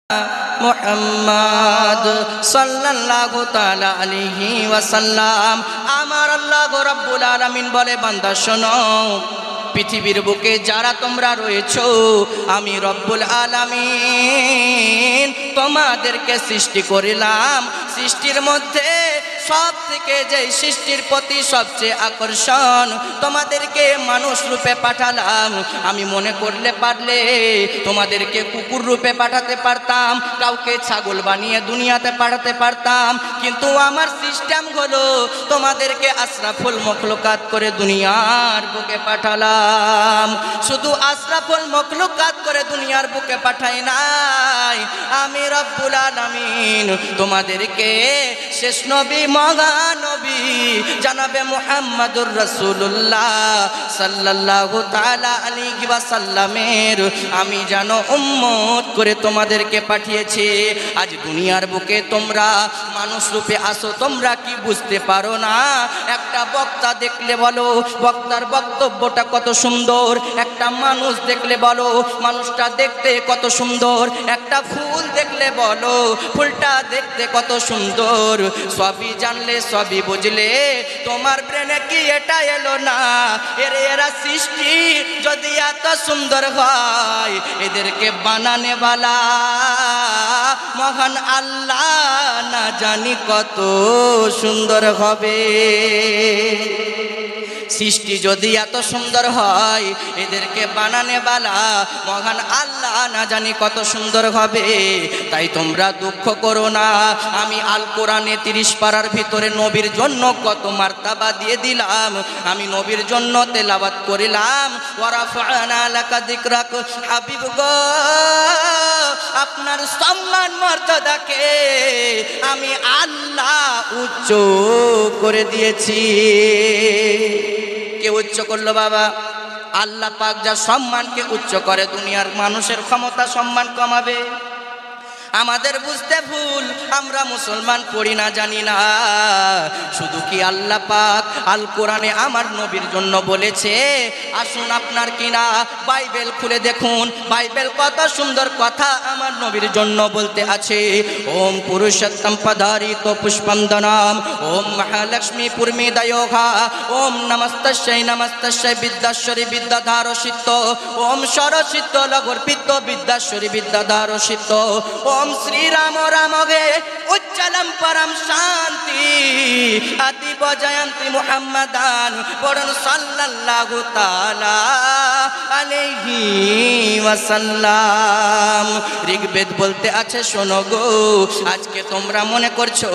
মুহাম্মদ সাল্লাল্লাহু তাআলা আলাইহি ওয়াসাল্লাম। আমার আল্লাহ রাব্বুল আলামিন বলে, বান্দা শোনো, পৃথিবীর বুকে যারা তোমরা রয়েছো, আমি রব্বুল আলামিন তোমাদেরকে সৃষ্টি করিলাম। সৃষ্টির মধ্যে সব থেকে যে সৃষ্টির প্রতি সবচেয়ে আকর্ষণ, তোমাদেরকে মানুষ রূপে পাঠালাম। আমি মনে করলে পারলে তোমাদেরকে কুকুর রূপে পাঠাতে পারতাম, কাউকে ছাগল বানিয়ে দুনিয়াতে পাঠাতে পারতাম, কিন্তু আমার সিস্টেম হলো তোমাদেরকে আশরাফুল মখলুকাত করে দুনিয়ার বুকে পাঠালাম। শুধু আশরাফুল মখলুকাত করে দুনিয়ার বুকে পাঠাই নাই, আমি রব্বুল আলামিন তোমাদেরকে শেষ নবী, মহানবী জানাবে মুহাম্মাদুর রাসূলুল্লাহ সাল্লাল্লাহু তাআলা আলাইহি ওয়াসাল্লামের আমি যেন উম্মত করে তোমাদেরকে পাঠিয়েছি। আজ দুনিয়ার বুকে তোমরা মানুষ রূপে আসো, তোমরা কি বুঝতে পারো না? একটা বক্তা দেখলে বলো বক্তার বক্তব্যটা কত সুন্দর, একটা মানুষ দেখলে বলো মানুষটা দেখতে কত সুন্দর, একটা ফুল দেখলে বলো ফুলটা দেখতে কত সুন্দর। সবই জানলে সবই বুঝলে তোমার ব্রেনে কি এটা এলো না? এরা সৃষ্টি যদি এত সুন্দর হয়, এদেরকে বানানে বালা মহান আল্লাহ না জানি কত সুন্দর হবে। সৃষ্টি যদি এত সুন্দর হয়, এদেরকে বানানে বালা মহান আল্লাহ না জানি কত সুন্দর হবে। তাই তোমরা দুঃখ করো না, আমি আল কোরআনে 30 পারার ভিতরে নবীর জন্য কত মার্তাবা দিয়ে দিলাম। আমি নবীর জন্য তেলাওয়াত করিলাম, ওয়া রাফা'না লাকা যিকরাক। হাবিব গো, আপনার সম্মান মর্যাদাকে আমি আল্লাহ উচ্চ করে দিয়েছি। কে উচ্চ করলো বাবা? আল্লাহ পাক যা সম্মানকে উচ্চ করে, দুনিয়ার মানুষের ক্ষমতা সম্মান কমাবে। আমাদের বুঝতে ভুল, আমরা মুসলমান পড়ি না, জানি না। শুধু কি আল্লাহ পাক আল কোরআনে আমার নবীর জন্য বলেছে? আসুন আপনার কিনা বাইবেল খুলে দেখুন, বাইবেল কত সুন্দর কথা আমার নবীর জন্য বলতে আছে। ওম পুরুষোত্তম পদারিত পুষ্পন্দনাম, ওম মহালক্ষ্মী পূর্মিদয়োহা, ওম নমস্তস্যৈ নমস্তস্যৈ বিদ্যাশ্বরী বিদ্যাধারসিত, ওম সরসিত লঘর্পিত বিদ্যাশ্বরী বিদ্যাধারসিত, ওম শ্রী রাম রাম গে উজ্জ্বলম পরম শান্তি আদি বজয়ন্তী মুহাম্মাদান পড়ুন সাল্লাল্লাহু তাআলা আলাইহি ওয়াসাল্লাম। ঋগ্বেদ বলতে আছে, শোনো গো, আজকে তোমরা মনে করছো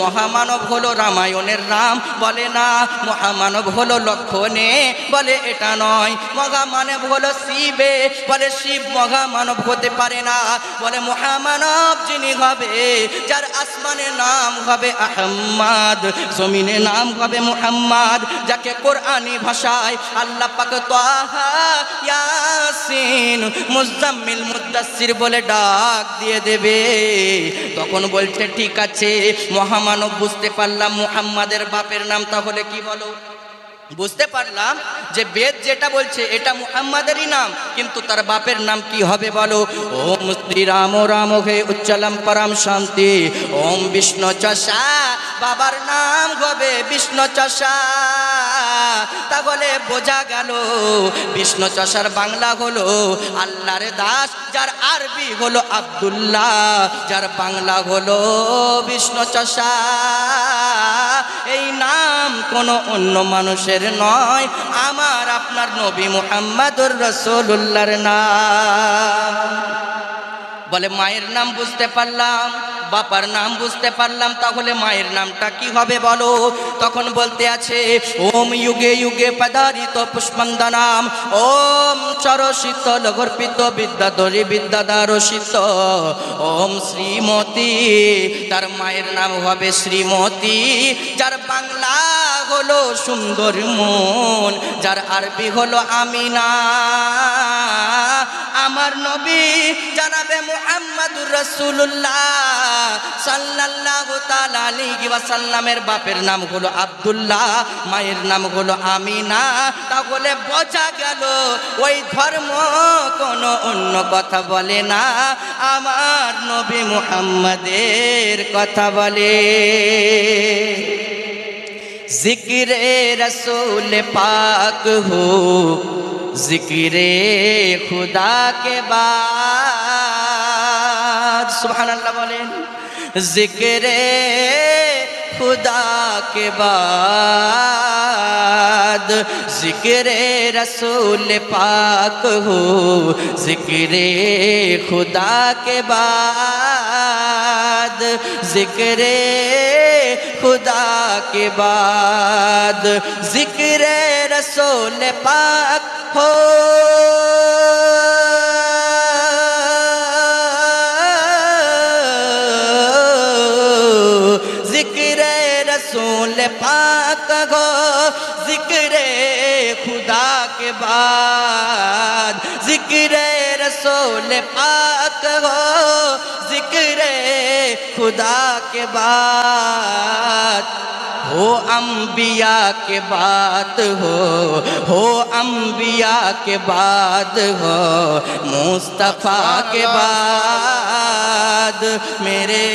মহামানব হলো রামায়ণের রাম, বলে না। মহামানব হলো লক্ষণে, বলে এটা নয়। মহামানব হলো শিবে, বলে শিব মহামানব হতে পারে না। বলে মহামানব যিনি হবে, যার আসমানে নাম হবে আহম্মদ, জমিনে নাম হবে মুহাম্মদ, যাকে কোরআনি ভাষায় আল্লাহ পাক তাহা, ইয়াসিন, মুজাম্মিল, মুদাসসির বলে ডাক দিয়ে দেবে। তখন বলছে ঠিক আছে, মহামানব বুঝতে পারলাম মুহাম্মাদের বাপের নাম, তাহলে কি বলো? বুঝতে পারলাম যে বেদ যেটা বলছে এটা মুহাম্মাদেরই নাম, কিন্তু তার বাপের নাম কি হবে বলো? ওম শ্রী রাম রাম হে উজ্জ্বলম পরম শান্তি, ওম বিষ্ণু চষা, বাবার নাম হবে বিষ্ণু চষা। তাহলে বোঝা গেল বিষ্ণু চষার বাংলা হলো আল্লাহর দাস, যার আরবি হলো আব্দুল্লাহ, যার বাংলা হলো বিষ্ণু চষা। এই নাম কোনো অন্য মানুষের নয়, আমার আপনার নবী মুহাম্মাদুর রাসূলুল্লাহর নাম। বলে মায়ের নাম বুঝতে পারলাম, বাবার নাম বুঝতে পারলাম, তাহলে মায়ের নামটা কি হবে বলো? তখন বলতে আছে, ওম যুগে যুগে পদারিত পুষ্পন্দনাম, ওম চরসিত লঘর্পিত বিদ্যাধরী বিদ্যাধারসিত, ওম শ্রীমতী, তার মায়ের নাম হবে শ্রীমতী, যার বাংলা হলো সুন্দর মন, যার আরবি হলো আমিনা। আমার নবী জানাবে মুহাম্মাদুর রাসূলুল্লাহ সাল্লাল্লাহু তাআলা আলাইহি ওয়াসাল্লামের বাপের নাম হলো আব্দুল্লাহ, মায়ের নাম হলো আমিনা। তাহলে বোঝা গেল ওই ধর্ম কোনো অন্য কথা বলে না, আমার নবী মুহাম্মাদের কথা বলে। जिक्रे रसूल पाक हो जिक्रे खुदा के बाद, सुभान अल्लाह बोलें, जिक्रे खुदा के बाद जिक्रे रसूल पाक हो जिक्रे खुदा के बाद जिक्रे खुदा के बाद जिक्रे रसूल पाक हो रसूल पाक हो जिक्रे खुदा के बाद जिक्रे रसूल पाक हो जिक्रे खुदा के बाद हो अंबिया के बात हो अंबिया के बाद हो मुस्तफ़ा के बाद मेरे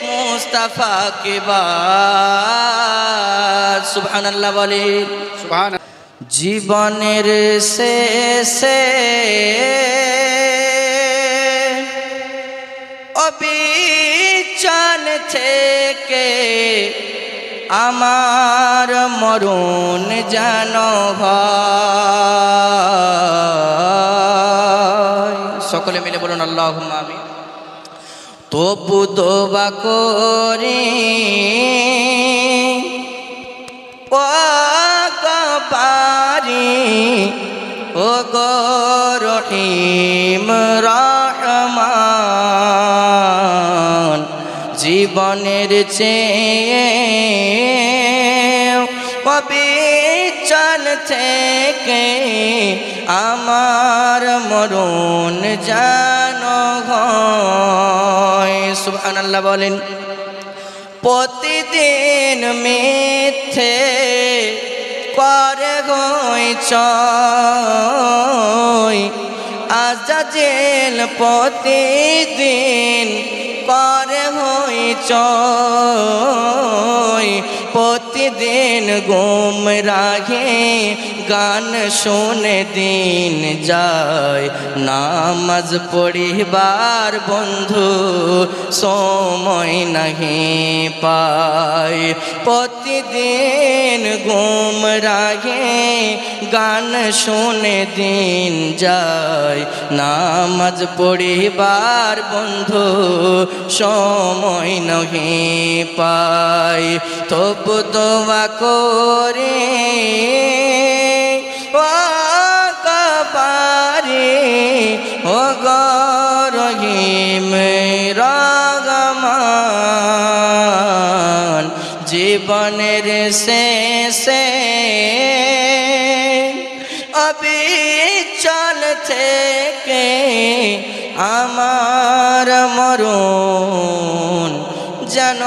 मुस्तफ़ा के बाद, सुभान अल्लाह बोले, सुभान। जीवनेर शेषे অবিচল থেকে আমার মরণ যেন হয়, সকলে মিলে বলুন আল্লাহুম্মা আমিন। তবু দোয়া করি পারি ও গো রহিম রহমান, জীবনের চেয়ে অবিচল থেকে আমার মরণ যেন হয়, সুবহানাল্লাহ বলেন। প্রতিদিন মিথ্যে করে হইচই আজাজিল প্রতিদিন করে হইচই প্রতিদিন গুমরাহে গান শুনে দিন যায় নামাজ পড়িবার বন্ধু সময় নাহি পায় প্রতিদিন গুমরাহে গান শুনে দিন যায় নামাজ পড়িবার বন্ধু সময় নাহি পায় তবু দোয়া করে ও কবারে ও গো রহিম রহমান, জীবনের শেষে অবিচল থেকে আমার মরণ যেন